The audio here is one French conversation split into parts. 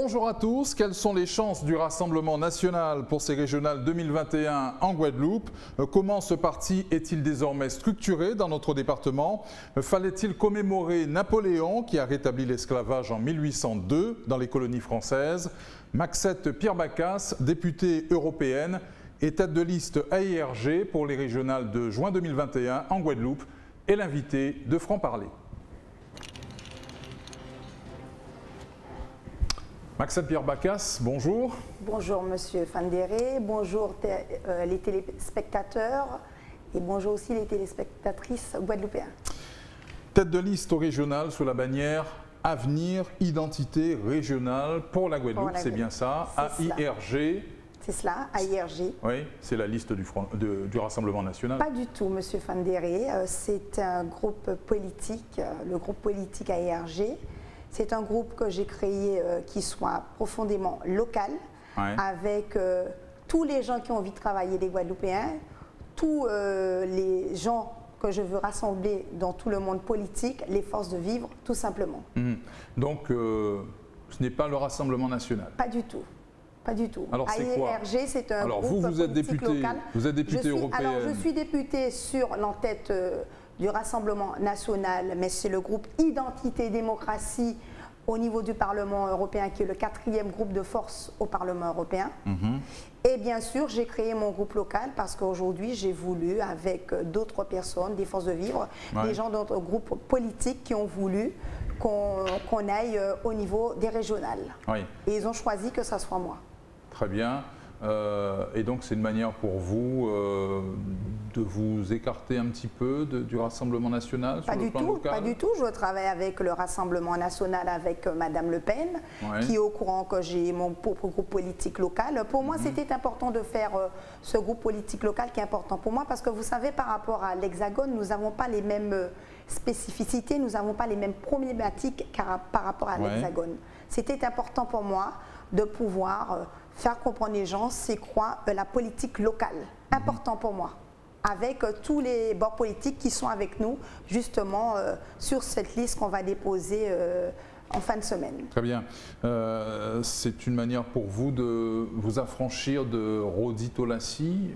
Bonjour à tous, quelles sont les chances du Rassemblement national pour ces régionales 2021 en Guadeloupe? Comment ce parti est-il désormais structuré dans notre département? Fallait-il commémorer Napoléon qui a rétabli l'esclavage en 1802 dans les colonies françaises? Maxette Pierre-Bacas, députée européenne et tête de liste AIRG pour les régionales de juin 2021 en Guadeloupe, est l'invitée de Franc-Parler. Maxette Pierre-Bacas, bonjour. Bonjour Monsieur Fandéré, bonjour les téléspectateurs et bonjour aussi les téléspectatrices guadeloupéennes. Tête de liste au régional sous la bannière Avenir, Identité Régionale pour la Guadeloupe, c'est bien ça, AIRG. C'est cela, AIRG. Oui, c'est la liste du Rassemblement national. Pas du tout Monsieur Fandéré, c'est un groupe politique, le groupe politique AIRG. C'est un groupe que j'ai créé qui soit profondément local, avec tous les gens qui ont envie de travailler, les Guadeloupéens, tous les gens que je veux rassembler dans tout le monde politique, les forces de vivre, tout simplement. Donc, ce n'est pas le Rassemblement national? Pas du tout. Pas du tout. Alors c'est quoi? AIRG, c'est un groupe vous êtes politique local. Vous êtes députée européenne. Alors, je suis députée sur l'entête du Rassemblement national, mais c'est le groupe Identité et Démocratie au niveau du Parlement européen, qui est le 4e groupe de force au Parlement européen. Et bien sûr, j'ai créé mon groupe local parce qu'aujourd'hui, j'ai voulu, avec d'autres personnes, des forces de vivre, des gens d'autres groupes politiques qui ont voulu qu'on aille au niveau des régionales. Et ils ont choisi que ça soit moi. Très bien. Et donc c'est une manière pour vous de vous écarter un petit peu du Rassemblement national sur le plan local? Pas du tout. Je travaille avec le Rassemblement national, avec Madame Le Pen, qui est au courant que j'ai mon propre groupe politique local. Pour moi, c'était important de faire ce groupe politique local qui est important pour moi parce que vous savez, par rapport à l'Hexagone, nous n'avons pas les mêmes spécificités, nous n'avons pas les mêmes problématiques par rapport à l'Hexagone. C'était important pour moi de pouvoir faire comprendre les gens c'est quoi la politique locale. Important pour moi, avec tous les bords politiques qui sont avec nous justement sur cette liste qu'on va déposer en fin de semaine. Très bien. C'est une manière pour vous de vous affranchir de Rodi Tolassi?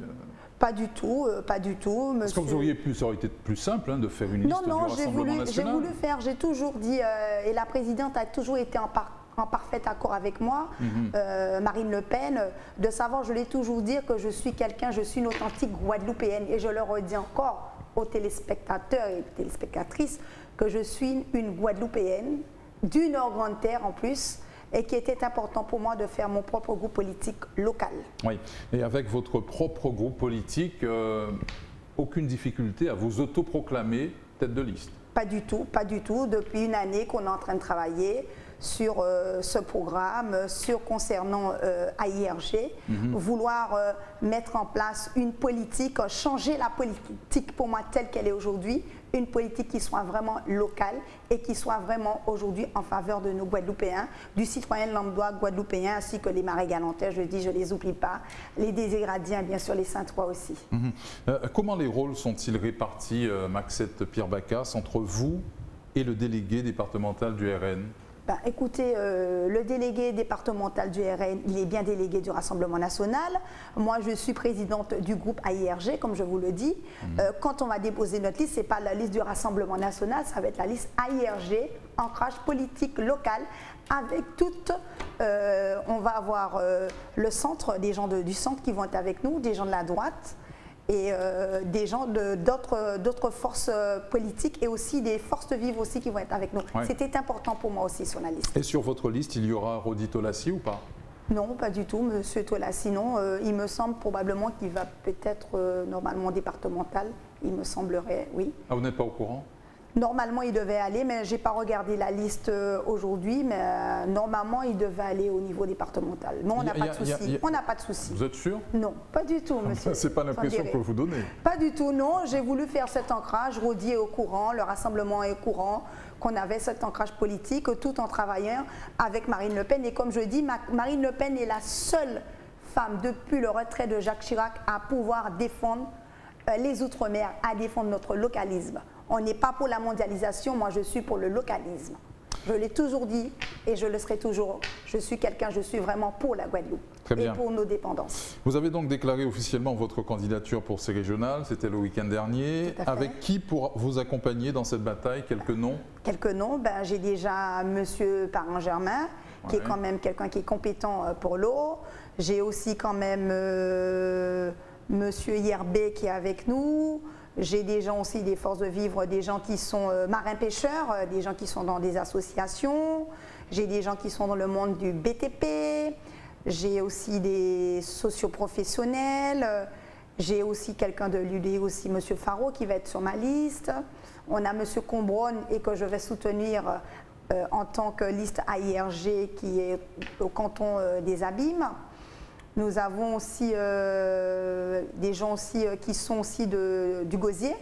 Pas du tout, pas du tout. Est-ce que vous auriez pu, ça aurait été plus simple de faire une liste du Rassemblement national? J'ai voulu faire, j'ai toujours dit, et la présidente a toujours été en parfait accord avec moi, Marine Le Pen, de savoir, je l'ai toujours dit, que je suis quelqu'un, je suis une authentique Guadeloupéenne. Et je le redis encore aux téléspectateurs et téléspectatrices que je suis une Guadeloupéenne, d'une grande terre en plus, et qui était important pour moi de faire mon propre groupe politique local. Oui, et avec votre propre groupe politique, aucune difficulté à vous autoproclamer tête de liste? Pas du tout, pas du tout. Depuis une année qu'on est en train de travailler sur ce programme, concernant AIRG, vouloir mettre en place une politique, changer la politique pour moi telle qu'elle est aujourd'hui, une politique qui soit vraiment locale et qui soit vraiment aujourd'hui en faveur de nos Guadeloupéens, du citoyen lambda guadeloupéen ainsi que les Marais galantais, je dis, je ne les oublie pas, les Désiradiens, bien sûr, les Saint-Ouen aussi. Comment les rôles sont-ils répartis, Maxette Pierre-Bacas, entre vous et le délégué départemental du RN? Écoutez, le délégué départemental du RN, il est bien délégué du Rassemblement national. Moi, je suis présidente du groupe AIRG, comme je vous le dis. Quand on va déposer notre liste, ce n'est pas la liste du Rassemblement national, ça va être la liste AIRG, ancrage politique local, avec toutes, on va avoir le centre, des gens du centre qui vont être avec nous, des gens de la droite, et des gens d'autres forces politiques et aussi des forces de vivre aussi qui vont être avec nous. C'était important pour moi aussi sur la liste. Et sur votre liste, il y aura Rodi Tolassi ou pas? Non, pas du tout, Monsieur Tolassi, non. Il me semble probablement qu'il va peut-être normalement départemental, il me semblerait, oui. Ah, vous n'êtes pas au courant? Normalement, il devait aller, mais je n'ai pas regardé la liste aujourd'hui, mais normalement, il devait aller au niveau départemental. Mais on n'a pas de souci. On n'a pas de souci. Vous êtes sûr? Non, pas du tout, monsieur. C'est pas l'impression que vous donnez. Pas du tout, non. J'ai voulu faire cet ancrage. Rodi est au courant, le Rassemblement est au courant qu'on avait cet ancrage politique, tout en travaillant avec Marine Le Pen. Et comme je dis, Marine Le Pen est la seule femme depuis le retrait de Jacques Chirac à pouvoir défendre les Outre-mer, à défendre notre localisme. On n'est pas pour la mondialisation, moi je suis pour le localisme. Je l'ai toujours dit et je le serai toujours. Je suis vraiment pour la Guadeloupe et pour nos dépendances. Vous avez donc déclaré officiellement votre candidature pour ces régionales, c'était le week-end dernier. Avec qui pour vous accompagner dans cette bataille? Quelques noms? Quelques noms, j'ai déjà M. Parent-Germain, qui est quand même quelqu'un qui est compétent pour l'eau. J'ai aussi quand même M. Yerbé qui est avec nous. J'ai des gens aussi des forces de vivre, des gens qui sont marins-pêcheurs, des gens qui sont dans des associations. J'ai des gens qui sont dans le monde du BTP. J'ai aussi des socioprofessionnels. J'ai aussi quelqu'un de l'UDI, aussi M. Faro, qui va être sur ma liste. On a M. Combronne et que je vais soutenir en tant que liste AIRG qui est au canton des Abîmes. Nous avons aussi des gens aussi, qui sont aussi du Gosier.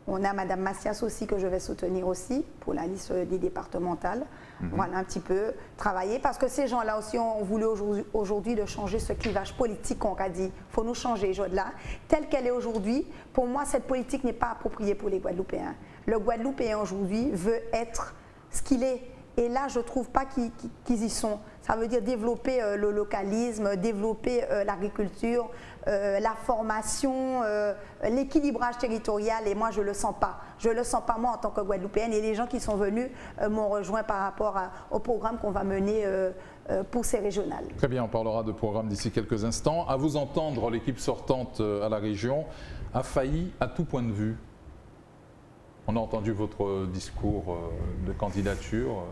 On a Mme Massias aussi que je vais soutenir aussi pour la liste des départementales. Voilà un petit peu travailler parce que ces gens-là aussi ont voulu aujourd'hui de changer ce clivage politique qu'on a dit. Il faut nous changer, là. Telle qu'elle est aujourd'hui, pour moi, cette politique n'est pas appropriée pour les Guadeloupéens. Le Guadeloupéen aujourd'hui veut être ce qu'il est. Et là, je ne trouve pas qu'ils y sont. Ça veut dire développer le localisme, développer l'agriculture, la formation, l'équilibrage territorial. Et moi, je ne le sens pas. Je ne le sens pas, moi, en tant que Guadeloupéenne. Et les gens qui sont venus m'ont rejoint par rapport au programme qu'on va mener pour ces régionales. Très bien, on parlera de programme d'ici quelques instants. À vous entendre, l'équipe sortante à la région a failli à tout point de vue. On a entendu votre discours de candidature.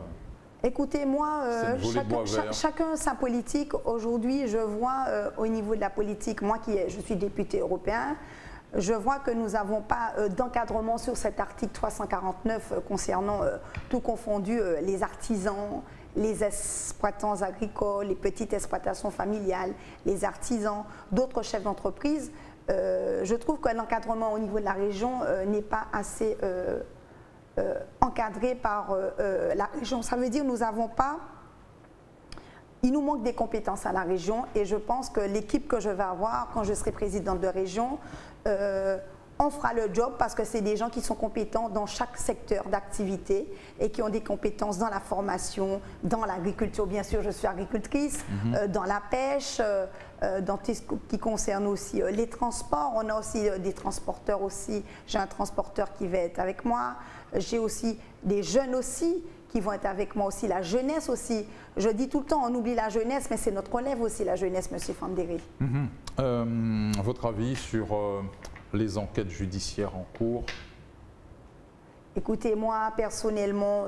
Écoutez, moi, chacun sa politique. Aujourd'hui, je vois au niveau de la politique, moi je suis député européen, je vois que nous n'avons pas d'encadrement sur cet article 349 concernant tout confondu les artisans, les exploitants agricoles, les petites exploitations familiales, les artisans, d'autres chefs d'entreprise. Je trouve que l'encadrement au niveau de la région n'est pas assez encadré par la région. Ça veut dire que nous n'avons pas... Il nous manque des compétences à la région et je pense que l'équipe que je vais avoir quand je serai présidente de région, on fera le job parce que c'est des gens qui sont compétents dans chaque secteur d'activité et qui ont des compétences dans la formation, dans l'agriculture, bien sûr je suis agricultrice, dans la pêche, dans tout ce qui concerne aussi les transports. On a aussi des transporteurs aussi, j'ai un transporteur qui va être avec moi, j'ai aussi des jeunes aussi qui vont être avec moi aussi, la jeunesse aussi. Je dis tout le temps, on oublie la jeunesse, mais c'est notre relève aussi, la jeunesse, M. Fandéry. Votre avis sur les enquêtes judiciaires en cours? Écoutez, moi, personnellement,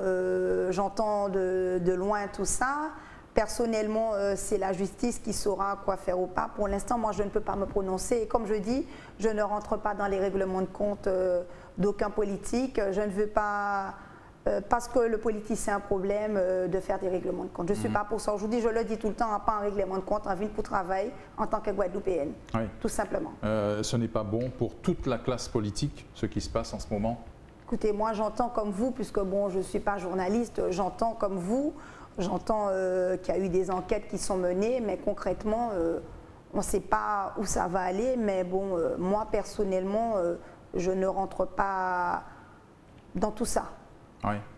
j'entends de loin tout ça. Personnellement, c'est la justice qui saura quoi faire ou pas. Pour l'instant, moi, je ne peux pas me prononcer. Et comme je dis, je ne rentre pas dans les règlements de compte d'aucun politique. Je ne veux pas... parce que le politicien a un problème de faire des règlements de compte. Je ne suis pas pour ça. Aujourd'hui, je le dis tout le temps, pas un règlement de compte, en ville pour travail en tant que Guadeloupéenne, tout simplement. Ce n'est pas bon pour toute la classe politique, ce qui se passe en ce moment? Écoutez, moi j'entends comme vous, puisque bon, je ne suis pas journaliste, j'entends comme vous, j'entends qu'il y a eu des enquêtes qui sont menées, mais concrètement, on ne sait pas où ça va aller, mais bon, moi personnellement, je ne rentre pas dans tout ça.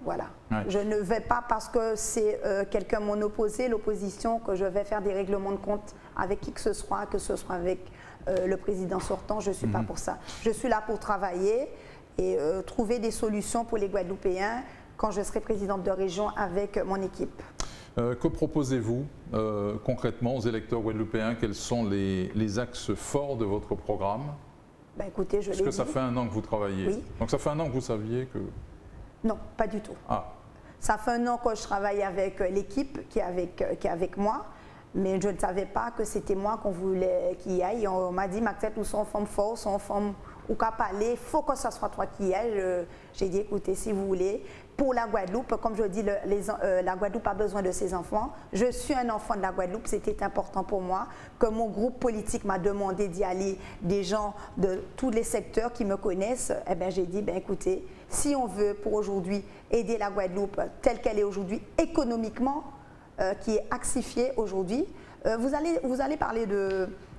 Voilà. Je ne vais pas parce que c'est quelqu'un mon opposé, l'opposition, que je vais faire des règlements de compte avec qui que ce soit avec le président sortant. Je ne suis pas pour ça. Je suis là pour travailler et trouver des solutions pour les Guadeloupéens quand je serai présidente de région avec mon équipe. Que proposez-vous concrètement aux électeurs guadeloupéens? Quels sont les axes forts de votre programme? Écoutez, je l'ai dit. Parce que ça fait un an que vous travaillez. Oui. Donc ça fait un an que vous saviez que... Non, pas du tout. Ça fait un an que je travaille avec l'équipe qui est avec moi, mais je ne savais pas que c'était moi qu'on voulait qu'il y aille. On m'a dit, Maxette, nous sommes femmes fortes, nous sommes femmes ou qu'à parler, il faut que ce soit toi qui y aille. J'ai dit, écoutez, si vous voulez, pour la Guadeloupe, comme je dis, la Guadeloupe a besoin de ses enfants. Je suis un enfant de la Guadeloupe, c'était important pour moi que mon groupe politique m'a demandé d'y aller, des gens de tous les secteurs qui me connaissent. Eh bien, j'ai dit, écoutez, si on veut pour aujourd'hui aider la Guadeloupe telle qu'elle est aujourd'hui, économiquement, qui est axifiée aujourd'hui, vous allez parler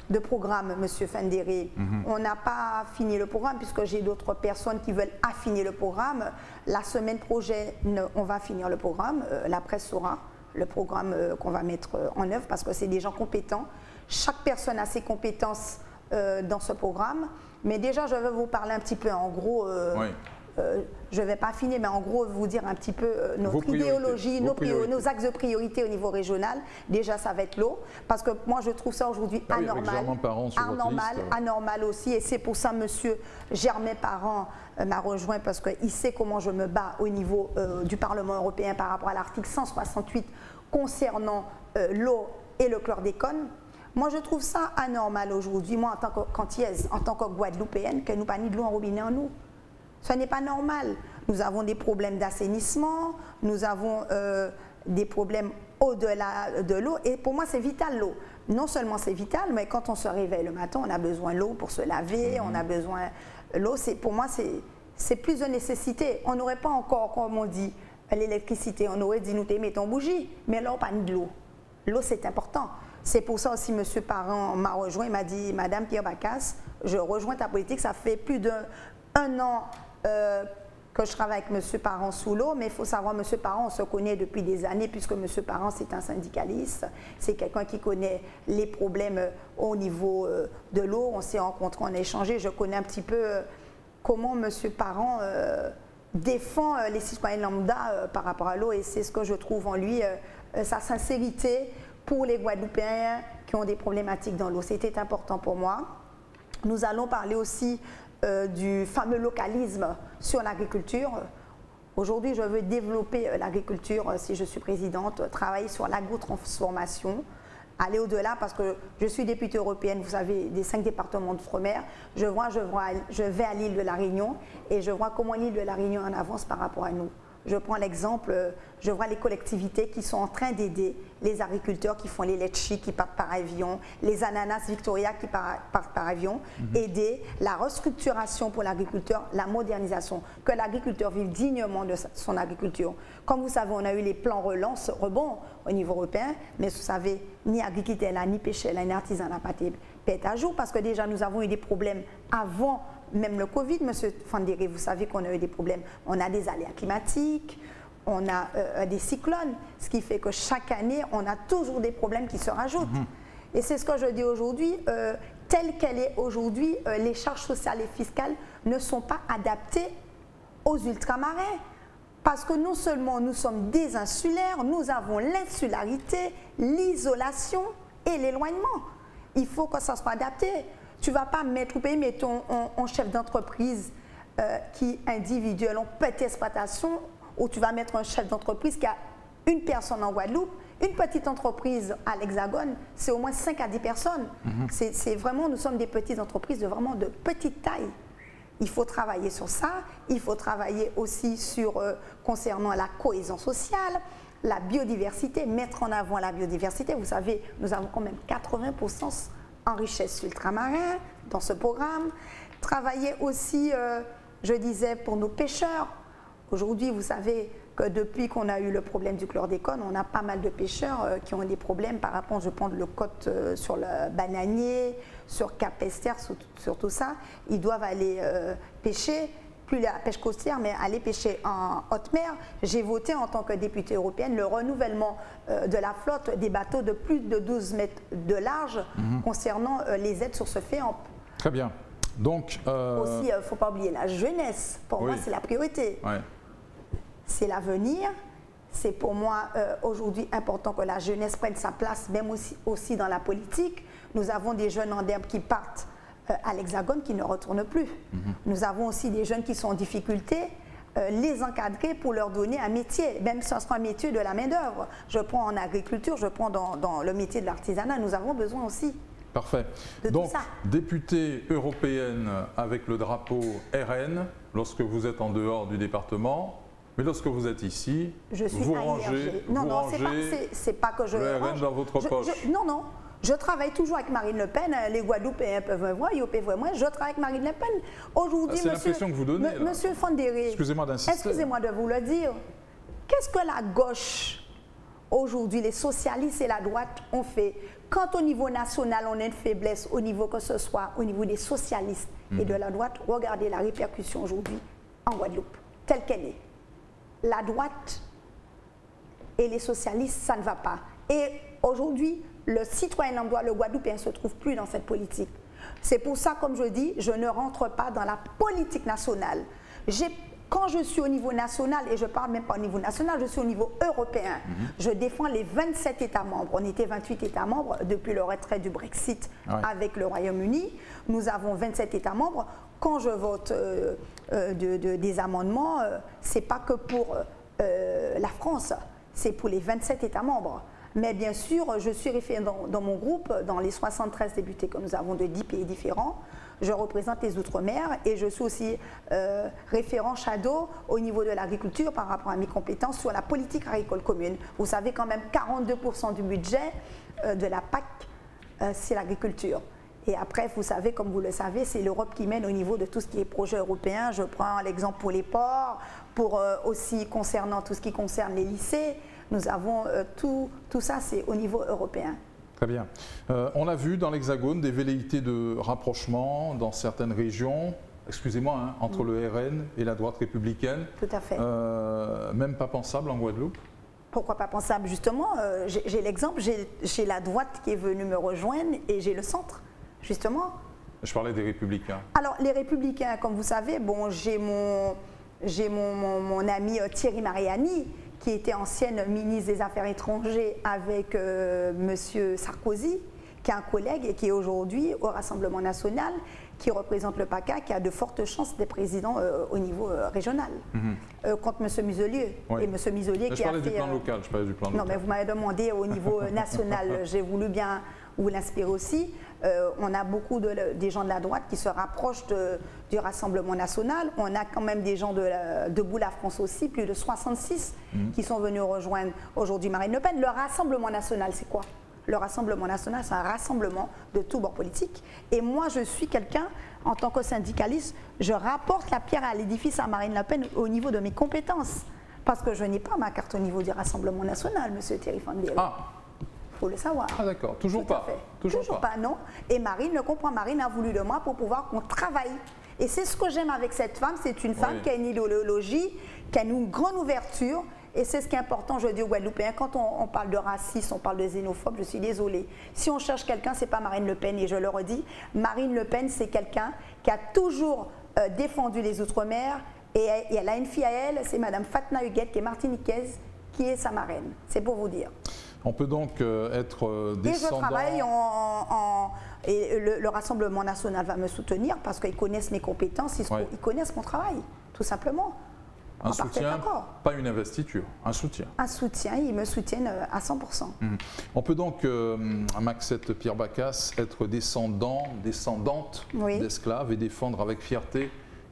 de programme, Monsieur Fendéré. On n'a pas fini le programme puisque j'ai d'autres personnes qui veulent affiner le programme. La semaine prochaine, on va finir le programme. La presse saura le programme qu'on va mettre en œuvre parce que c'est des gens compétents. Chaque personne a ses compétences dans ce programme. Mais déjà, je vais vous parler un petit peu en gros. Je ne vais pas finir, mais en gros, vous dire un petit peu notre idéologie, nos axes de priorité au niveau régional. Déjà, ça va être l'eau, parce que moi, je trouve ça aujourd'hui anormal aussi. Et c'est pour ça, monsieur Germain Parent m'a rejoint, parce qu'il sait comment je me bats au niveau du Parlement européen par rapport à l'article 168 concernant l'eau et le chlordécone. Moi, je trouve ça anormal aujourd'hui, moi, en tant qu'antillaise, en tant que Guadeloupéenne, que nous pas ni de l'eau en robinet en nous. Ce n'est pas normal. Nous avons des problèmes d'assainissement, nous avons des problèmes au-delà de l'eau. Et pour moi, c'est vital l'eau. Non seulement c'est vital, mais quand on se réveille le matin, on a besoin de l'eau pour se laver, on a besoin de l'eau. Pour moi, c'est plus de nécessité. On n'aurait pas encore, comme on dit, l'électricité. On aurait dit, nous mettons bougie, mais là, on n'a pas de l'eau. L'eau, c'est important. C'est pour ça aussi, M. Parent m'a rejoint. Il m'a dit, Madame Pierre Bacas, je rejoins ta politique. Ça fait plus d'un an que je travaille avec M. Parent sous l'eau, mais il faut savoir, M. Parent, on se connaît depuis des années, puisque M. Parent, c'est un syndicaliste, c'est quelqu'un qui connaît les problèmes au niveau de l'eau, on s'est rencontrés, on a échangé, je connais un petit peu comment M. Parent défend les citoyens lambda par rapport à l'eau, et c'est ce que je trouve en lui, sa sincérité pour les Guadeloupéens qui ont des problématiques dans l'eau. C'était important pour moi. Nous allons parler aussi du fameux localisme sur l'agriculture. Aujourd'hui, je veux développer l'agriculture, si je suis présidente, travailler sur l'agro-transformation, aller au-delà parce que je suis députée européenne, vous savez, des 5 départements d'outre-mer. Je vais à l'île de la Réunion et je vois comment l'île de la Réunion en avance par rapport à nous. Je prends l'exemple, je vois les collectivités qui sont en train d'aider les agriculteurs qui font les litchis qui partent par avion, les ananas Victoria qui partent par avion, aider la restructuration pour l'agriculteur, la modernisation, que l'agriculteur vive dignement de son agriculture. Comme vous savez, on a eu les plans relance, rebond au niveau européen, mais vous savez, ni agriculteur, ni pêcheur, ni artisan n'a pas été pète à jour parce que déjà nous avons eu des problèmes avant même le Covid, M. Fendéré, vous savez qu'on a eu des problèmes. On a des aléas climatiques, on a des cyclones, ce qui fait que chaque année, on a toujours des problèmes qui se rajoutent. Et c'est ce que je dis aujourd'hui, telle qu'elle est aujourd'hui, les charges sociales et fiscales ne sont pas adaptées aux ultramarins. Parce que non seulement nous sommes des insulaires, nous avons l'insularité, l'isolation et l'éloignement. Il faut que ça soit adapté. Tu ne vas pas mettre au pays, mais ton chef d'entreprise qui individuel en petite exploitation, ou tu vas mettre un chef d'entreprise qui a une personne en Guadeloupe, une petite entreprise à l'Hexagone, c'est au moins 5 à 10 personnes. C'est vraiment, nous sommes des petites entreprises de vraiment de petite taille. Il faut travailler sur ça, il faut travailler aussi sur, concernant la cohésion sociale, la biodiversité, mettre en avant la biodiversité. Vous savez, nous avons quand même 80% en richesse ultramarin dans ce programme. Travailler aussi, je disais, pour nos pêcheurs. Aujourd'hui, vous savez que depuis qu'on a eu le problème du chlordécone, on a pas mal de pêcheurs qui ont des problèmes par rapport, je prends le côte sur le bananier, sur Cap-Esther, sur tout ça. Ils doivent aller pêcher, plus la pêche côtière, mais aller pêcher en haute mer. J'ai voté en tant que députée européenne le renouvellement de la flotte des bateaux de plus de 12 mètres de large concernant les aides sur ce fait. Très bien. Donc, aussi, il ne faut pas oublier la jeunesse. Pour moi, c'est la priorité. C'est l'avenir. C'est pour moi aujourd'hui important que la jeunesse prenne sa place, même aussi dans la politique. Nous avons des jeunes en herbe qui partent à l'Hexagone qui ne retournent plus. Nous avons aussi des jeunes qui sont en difficulté, les encadrer pour leur donner un métier, même si ce sera un métier de la main-d'œuvre. Je prends en agriculture, je prends dans le métier de l'artisanat, nous avons besoin aussi. Parfait. Donc, députée européenne avec le drapeau RN, lorsque vous êtes en dehors du département, mais lorsque vous êtes ici, vous rangez, c'est pas que je le RN dans votre poche. Non. Je travaille toujours avec Marine Le Pen. Les Guadeloupéens peuvent me voir, ils peuvent moi. Je travaille avec Marine Le Pen. Aujourd'hui, c'est l'impression que vous donnez. Monsieur Fendéré, excusez-moi d'insister. Excusez-moi de vous le dire. Qu'est-ce que la gauche, aujourd'hui, les socialistes et la droite ont fait Quand au niveau national, on a une faiblesse, au niveau que ce soit au niveau des socialistes et de la droite, regardez la répercussion aujourd'hui en Guadeloupe, telle qu'elle est. La droite et les socialistes, ça ne va pas. Et aujourd'hui, le citoyen lambda, le Guadeloupéen, ne se trouve plus dans cette politique. C'est pour ça, comme je dis, je ne rentre pas dans la politique nationale. Quand je suis au niveau national, et je ne parle même pas au niveau national, je suis au niveau européen, je défends les 27 États membres. On était 28 États membres depuis le retrait du Brexit avec le Royaume-Uni. Nous avons 27 États membres. Quand je vote des amendements, ce n'est pas que pour la France, c'est pour les 27 États membres. Mais bien sûr, je suis référent dans mon groupe, dans les 73 députés que nous avons de 10 pays différents. Je représente les Outre-mer et je suis aussi référent shadow au niveau de l'agriculture par rapport à mes compétences sur la politique agricole commune. Vous savez quand même 42% du budget de la PAC, c'est l'agriculture. Et après, vous savez, comme vous le savez, c'est l'Europe qui mène au niveau de tout ce qui est projet européen. Je prends l'exemple pour les ports, pour aussi concernant tout ce qui concerne les lycées. Nous avons tout ça, c'est au niveau européen. Très bien. On a vu dans l'Hexagone des velléités de rapprochement dans certaines régions, excusez-moi, hein, entre le RN et la droite républicaine. Tout à fait. Même pas pensable en Guadeloupe? Pourquoi pas pensable? Justement, j'ai l'exemple, j'ai la droite qui est venue me rejoindre et j'ai le centre, justement. Je parlais des Républicains. Alors, les Républicains, comme vous savez, bon, j'ai mon ami Thierry Mariani, qui était ancienne ministre des Affaires étrangères avec M. Sarkozy, qui est un collègue et qui est aujourd'hui au Rassemblement national, qui représente le PACA, qui a de fortes chances d'être président au niveau régional, contre M. Muselier. Oui. Et M. Muselier qui a fait... Je parlais du plan local, je parlais du plan local. Non, mais vous m'avez demandé au niveau national, j'ai voulu bien vous l'inspirer aussi. On a beaucoup des gens de la droite qui se rapprochent du Rassemblement national. On a quand même des gens de Debout la France aussi, plus de 66 qui sont venus rejoindre aujourd'hui Marine Le Pen. Le Rassemblement national, c'est quoi? Le Rassemblement national, c'est un rassemblement de tous bords politiques. Et moi, je suis quelqu'un, en tant que syndicaliste, je rapporte la pierre à l'édifice à Marine Le Pen au niveau de mes compétences. Parce que je n'ai pas ma carte au niveau du Rassemblement national, M. Thierry Fandel. Ah. Il faut le savoir. Ah d'accord, toujours pas. Toujours pas, non. Et Marine le comprend. Marine a voulu de moi pour pouvoir qu'on travaille. Et c'est ce que j'aime avec cette femme. C'est une femme qui a une idéologie, qui a une grande ouverture. Et c'est ce qui est important, je dis aux Guadeloupéens, quand on parle de racisme, on parle de xénophobe, je suis désolée. Si on cherche quelqu'un, ce n'est pas Marine Le Pen. Et je le redis, Marine Le Pen, c'est quelqu'un qui a toujours défendu les Outre-mer. Et elle a une fille à elle, c'est Mme Fatna Huguette, qui est martiniquaise, qui est sa marraine. C'est pour vous dire. On peut donc être descendant... Et je travaille et le Rassemblement national va me soutenir parce qu'ils connaissent mes compétences, ils connaissent mon travail, tout simplement. Un soutien, pas une investiture, un soutien. Un soutien, ils me soutiennent à 100%. On peut donc, Maxette Pierre-Bacas, être descendante d'esclaves et défendre avec fierté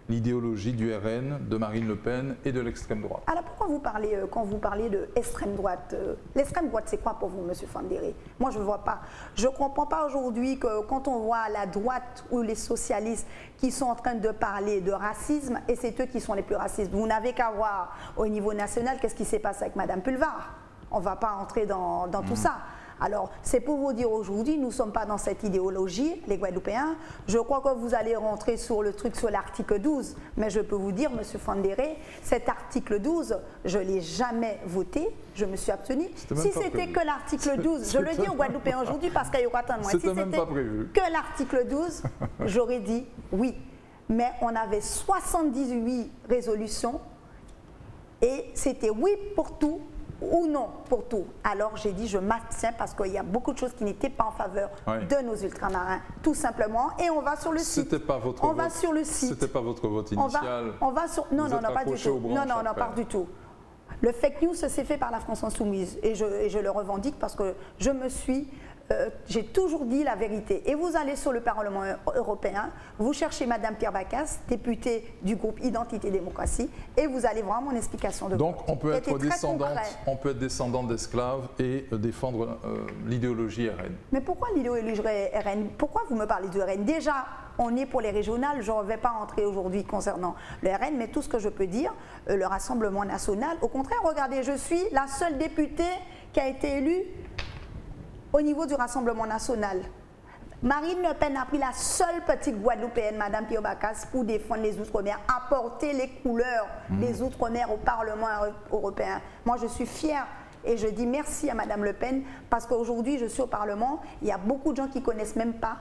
l'idéologie du RN, de Marine Le Pen et de l'extrême droite. Alors pourquoi vous parlez, quand vous parlez de extrême droite, l'extrême droite c'est quoi pour vous, M. Fandéré? Moi je ne vois pas. Je ne comprends pas aujourd'hui que quand on voit la droite ou les socialistes qui sont en train de parler de racisme, et c'est eux qui sont les plus racistes. Vous n'avez qu'à voir au niveau national qu'est-ce qui s'est passé avec Mme Pulvar. On ne va pas entrer dans tout ça. Alors, c'est pour vous dire aujourd'hui, nous ne sommes pas dans cette idéologie, les Guadeloupéens. Je crois que vous allez rentrer sur le truc sur l'article 12. Mais je peux vous dire, M. Fandéré, cet article 12, je ne l'ai jamais voté. Je me suis abstenue. Si c'était que l'article 12, je le dis aux Guadeloupéens aujourd'hui parce qu'il y aura tant de moi. Si c'était que l'article 12, j'aurais dit oui. Mais on avait 78 résolutions et c'était oui pour tout ou non pour tout. Alors j'ai dit je m'abstiens parce qu'il y a beaucoup de choses qui n'étaient pas en faveur de nos ultramarins, tout simplement. Et on va sur le site. C'était pas votre vote. Va sur le site. C'était pas votre vote initial. On va sur. Non, pas du tout. Non, pas du tout. Le fake news, s'est fait par la France Insoumise et je le revendique parce que je me suis. J'ai toujours dit la vérité. Et vous allez sur le Parlement européen, vous cherchez Mme Pierre Bacas, députée du groupe Identité et Démocratie, et vous allez voir mon explication de vote. Donc on peut être descendante d'esclaves et défendre l'idéologie RN. Mais pourquoi l'idéologie RN? Pourquoi vous me parlez du RN? Déjà, on est pour les régionales, je ne vais pas entrer aujourd'hui concernant le RN, mais tout ce que je peux dire, le Rassemblement national, au contraire, regardez, je suis la seule députée qui a été élue au niveau du Rassemblement national, Marine Le Pen a pris la seule petite Guadeloupéenne, Madame Pierre Bacas, pour défendre les Outre-mer, apporter les couleurs des Outre-mer au Parlement européen. Moi, je suis fière et je dis merci à Madame Le Pen parce qu'aujourd'hui, je suis au Parlement. Il y a beaucoup de gens qui ne connaissent même pas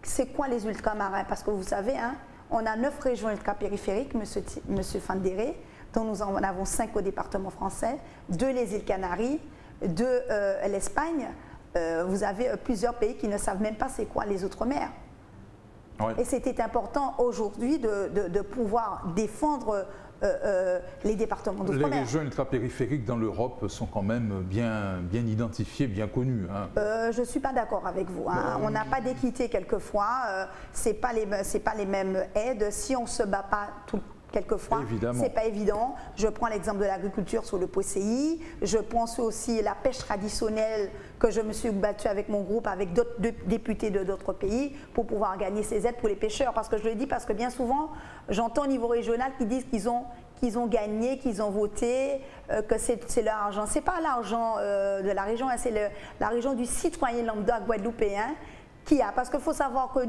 c'est quoi les ultramarins. Parce que vous savez, hein, on a 9 régions ultrapériphériques, Monsieur Fandéré, dont nous en avons 5 au département français, 2 les îles Canaries, 2 l'Espagne. Vous avez plusieurs pays qui ne savent même pas c'est quoi les Outre-mer. Ouais. Et c'était important aujourd'hui de pouvoir défendre les départements d'outre-mer. Les régions ultrapériphériques dans l'Europe sont quand même bien identifiées, bien connues. Hein. Je ne suis pas d'accord avec vous. Hein. On n'a pas d'équité quelquefois. Ce n'est pas les mêmes aides. Si on ne se bat pas quelquefois, ce n'est pas évident. Je prends l'exemple de l'agriculture sur le PCI. Je pense aussi à la pêche traditionnelle que je me suis battue avec mon groupe, avec d'autres députés de d'autres pays pour pouvoir gagner ces aides pour les pêcheurs. Parce que je le dis parce que bien souvent, j'entends au niveau régional qui disent qu'ils ont gagné, qu'ils ont voté, que c'est leur argent. Ce n'est pas l'argent de la région, hein, c'est l'argent du citoyen lambda guadeloupéen qui a. Parce qu'il faut savoir que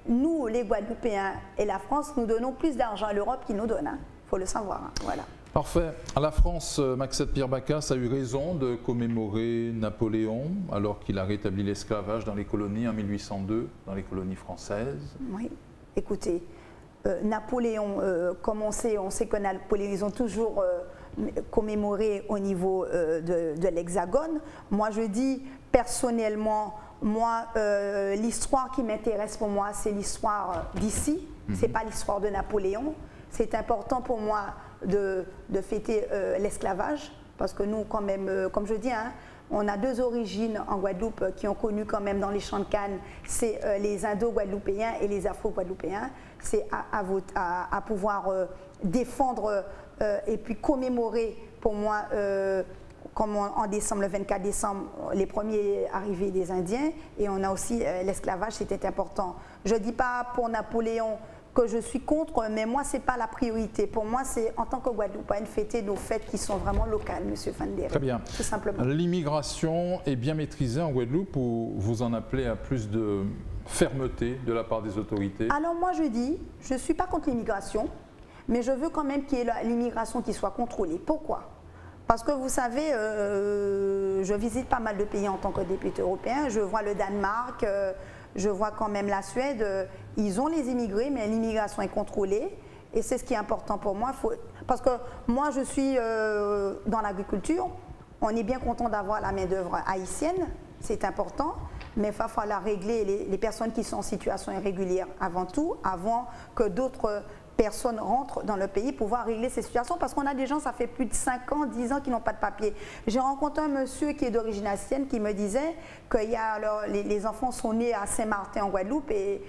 nous, les Guadeloupéens et la France, nous donnons plus d'argent à l'Europe qu'ils nous donne. Il faut le savoir. Hein. Voilà. Parfait. La France, Maxette Pierre Bacas a eu raison de commémorer Napoléon alors qu'il a rétabli l'esclavage dans les colonies en 1802, dans les colonies françaises. Oui. Écoutez, Napoléon, comme on sait que Napoléon, ils ont toujours commémoré au niveau de l'Hexagone. Moi, je dis personnellement, l'histoire qui m'intéresse pour moi, c'est l'histoire d'ici. Ce n'est pas l'histoire de Napoléon. C'est important pour moi de fêter l'esclavage parce que nous, quand même, comme je dis, hein, on a 2 origines en Guadeloupe qui ont connu quand même dans les champs de canne, c'est les Indo-Guadeloupéens et les Afro-Guadeloupéens. C'est à pouvoir défendre et puis commémorer pour moi, comme en décembre, le 24 décembre, les premiers arrivés des Indiens, et on a aussi l'esclavage, c'était important. Je ne dis pas pour Napoléon que je suis contre, mais moi, ce n'est pas la priorité. Pour moi, c'est en tant que Guadeloupéenne, fêter nos fêtes qui sont vraiment locales, M. Fandéré. Très bien. Tout simplement. L'immigration est bien maîtrisée en Guadeloupe ou vous en appelez à plus de fermeté de la part des autorités? Alors moi, je dis, je ne suis pas contre l'immigration, mais je veux quand même qu'il y ait l'immigration qui soit contrôlée. Pourquoi? Parce que vous savez, je visite pas mal de pays en tant que député européen. Je vois le Danemark, je vois quand même la Suède. Ils ont les immigrés, mais l'immigration est contrôlée. Et c'est ce qui est important pour moi. Parce que moi, je suis dans l'agriculture. On est bien content d'avoir la main-d'œuvre haïtienne. C'est important. Mais il va falloir régler les personnes qui sont en situation irrégulière avant tout, avant que d'autres personnes rentrent dans le pays pour pouvoir régler ces situations parce qu'on a des gens, ça fait plus de 5 ans, 10 ans qui n'ont pas de papier. J'ai rencontré un monsieur qui est d'origine haïtienne qui me disait que les enfants sont nés à Saint-Martin en Guadeloupe et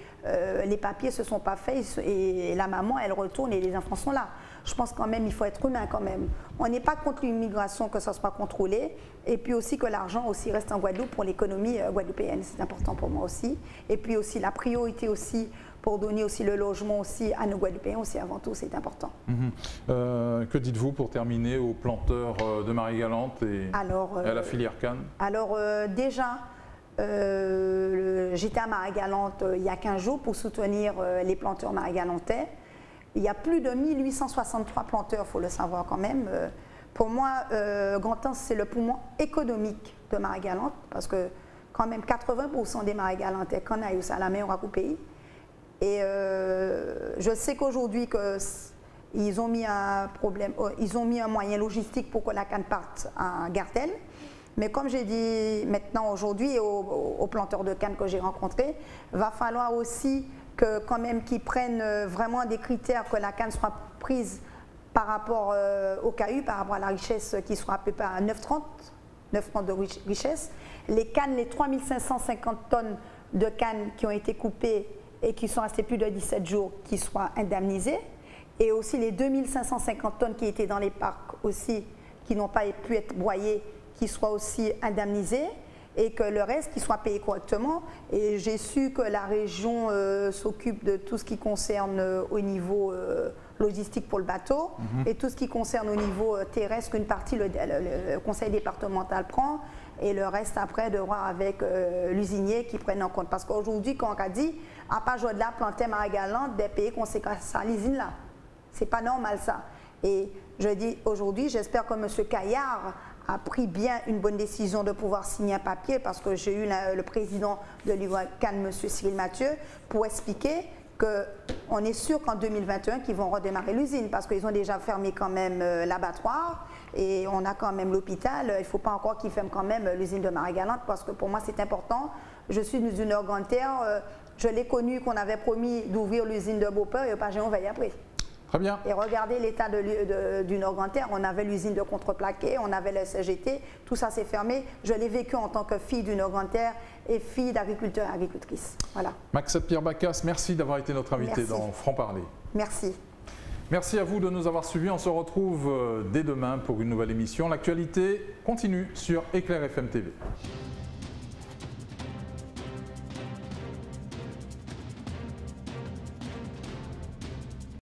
les papiers ne se sont pas faits et la maman elle retourne et les enfants sont là. Je pense quand même il faut être humain quand même. On n'est pas contre l'immigration, que ça soit contrôlé et puis aussi que l'argent aussi reste en Guadeloupe pour l'économie guadeloupéenne, c'est important pour moi aussi. Et puis aussi la priorité aussi pour donner aussi le logement aussi à nos Guadeloupéens aussi avant tout, c'est important. Que dites-vous pour terminer aux planteurs de Marie-Galante et à la filière canne? Alors déjà, j'étais à Marie-Galante il y a 15 jours pour soutenir les planteurs marie-galantais. Il y a plus de 1863 planteurs, il faut le savoir quand même. Pour moi, Grand-Anse, c'est le poumon économique de Marie-Galante parce que quand même 80% des Marie-Galantais canaillent à la main au pays. Et je sais qu'aujourd'hui ils ont mis un moyen logistique pour que la canne parte à Gartel. Mais comme j'ai dit maintenant aujourd'hui aux planteurs de canne que j'ai rencontrés, va falloir aussi que quand même qu'ils prennent vraiment des critères que la canne soit prise par rapport au KU, par rapport à la richesse qui soit à peu près à 9,30 de richesse. Les cannes, les 3550 tonnes de cannes qui ont été coupées et qui sont restées plus de 17 jours, qui soient indemnisées. Et aussi les 2550 tonnes qui étaient dans les parcs aussi, qui n'ont pas pu être broyées, qui soient aussi indemnisées. Et que le reste, qui soit payé correctement. Et j'ai su que la région s'occupe de tout ce qui concerne au niveau logistique pour le bateau et tout ce qui concerne au niveau terrestre, qu'une partie le conseil départemental prend. et le reste après de voir avec l'usinier qui prenne en compte. Parce qu'aujourd'hui, quand on a dit, à pas jouer de la planter Marie-Galante, des pays conséquences à l'usine là. C'est pas normal ça. Et je dis aujourd'hui, j'espère que M. Caillard a pris bien une bonne décision de pouvoir signer un papier, parce que j'ai eu le président de l'UGAN, M. Cyril Mathieu, pour expliquer qu'on est sûr qu'en 2021 qu'ils vont redémarrer l'usine, parce qu'ils ont déjà fermé quand même l'abattoir et on a quand même l'hôpital. Il ne faut pas encore qu'ils ferment quand même l'usine de Marie-Galante, parce que pour moi c'est important. Je suis une Grande-Terre, je l'ai connu qu'on avait promis d'ouvrir l'usine de Beaupeur et pas on veille après. Très bien. Et regardez l'état du Nord-Grande-Terre, on avait l'usine de contreplaqué, on avait le CGT, tout ça s'est fermé. Je l'ai vécu en tant que fille du Nord-Grande-Terre et fille d'agriculteur et agricultrice. Voilà. Maxette Pierre-Bacas, merci d'avoir été notre invité dans Franc-Parler. Merci. Merci à vous de nous avoir suivis. On se retrouve dès demain pour une nouvelle émission. L'actualité continue sur Éclair FM TV.